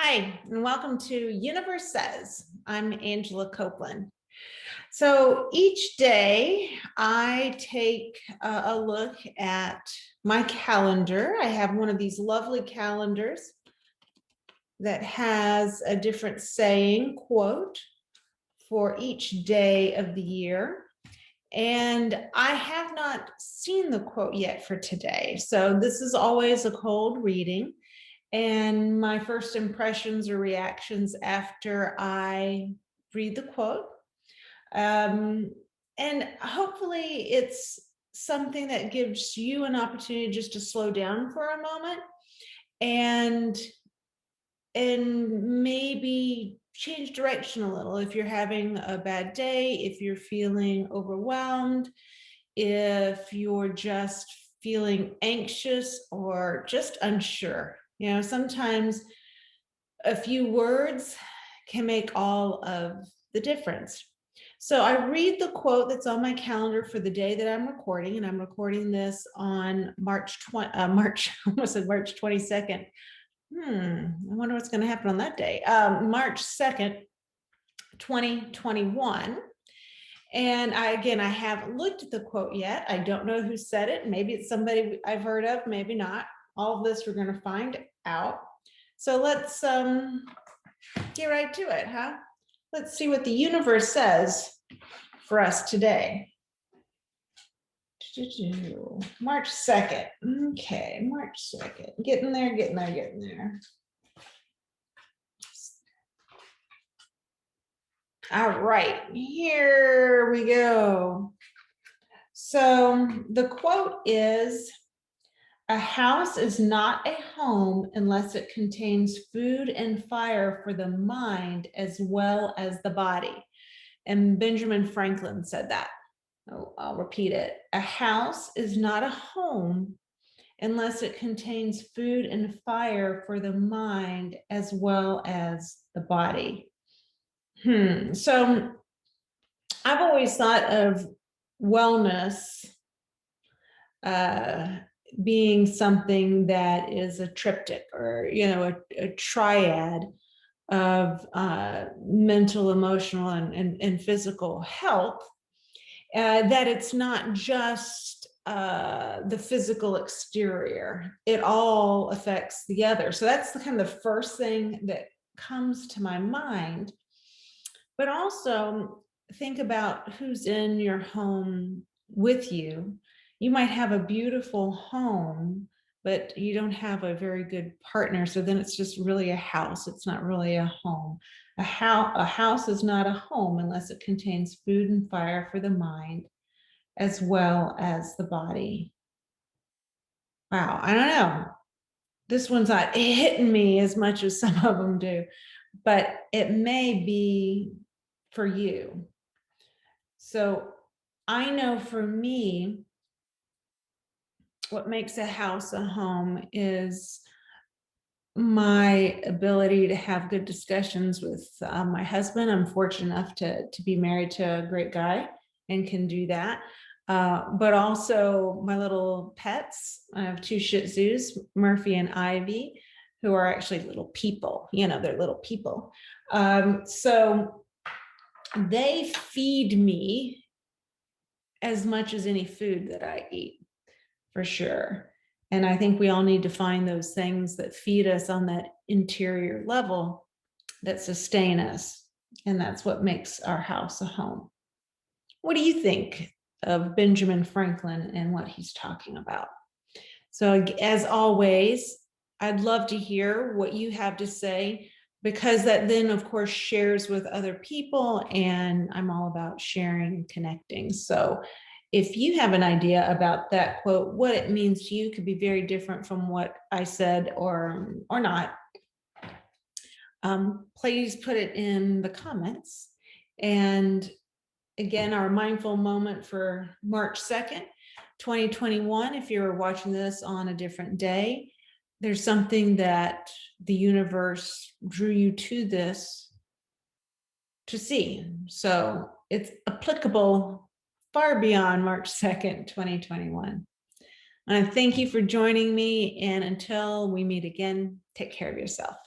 Hi, and welcome to Universe Says. I'm Angela Copeland. So each day I take a look at my calendar. I have one of these lovely calendars that has a different saying, quote, for each day of the year. And I have not seen the quote yet for today. So this is always a cold reading. And my first impressions or reactions after I read the quote. And hopefully it's something that gives you an opportunity just to slow down for a moment and maybe change direction a little if you're having a bad day, if you're feeling overwhelmed, if you're just feeling anxious or just unsure. Sometimes a few words can make all of the difference. So I read the quote that's on my calendar for the day that I'm recording, and I'm recording this on March 22nd. I wonder what's going to happen on that day. March 2nd, 2021. And I haven't looked at the quote yet. I don't know who said it. Maybe it's somebody I've heard of, maybe not. All of this we're going to find out. So let's get right to it, huh? Let's see what the universe says for us today. March 2nd. Okay, March 2nd. Getting there. All right, here we go. So the quote is, "A house is not a home unless it contains food and fire for the mind as well as the body." And Benjamin Franklin said that. I'll repeat it. A house is not a home unless it contains food and fire for the mind as well as the body. So I've always thought of wellness being something that is a triptych, or a triad of mental, emotional, and physical health. That it's not just the physical exterior; it all affects the other. So that's the kind of the first thing that comes to my mind. But also think about who's in your home with you. You might have a beautiful home, but you don't have a very good partner. So then it's just really a house. It's not really a home. A house is not a home unless it contains food and fire for the mind as well as the body. Wow, I don't know. This one's not hitting me as much as some of them do, but it may be for you. So I know for me, what makes a house a home is my ability to have good discussions with my husband. I'm fortunate enough to be married to a great guy and can do that. But also my little pets. I have 2 Shih Tzus, Murphy and Ivy, who are actually little people. They're little people. So they feed me as much as any food that I eat, for sure. And I think we all need to find those things that feed us on that interior level, that sustain us. And that's what makes our house a home. What do you think of Benjamin Franklin and what he's talking about? So as always, I'd love to hear what you have to say, because that then of course shares with other people, and I'm all about sharing and connecting. So if you have an idea about that quote, what it means to you could be very different from what I said or not. Please put it in the comments. And again, our mindful moment for March 2nd, 2021. If you're watching this on a different day, there's something that the universe drew you to this to see. So it's applicable far beyond March 2nd, 2021. And I thank you for joining me. And until we meet again, take care of yourself.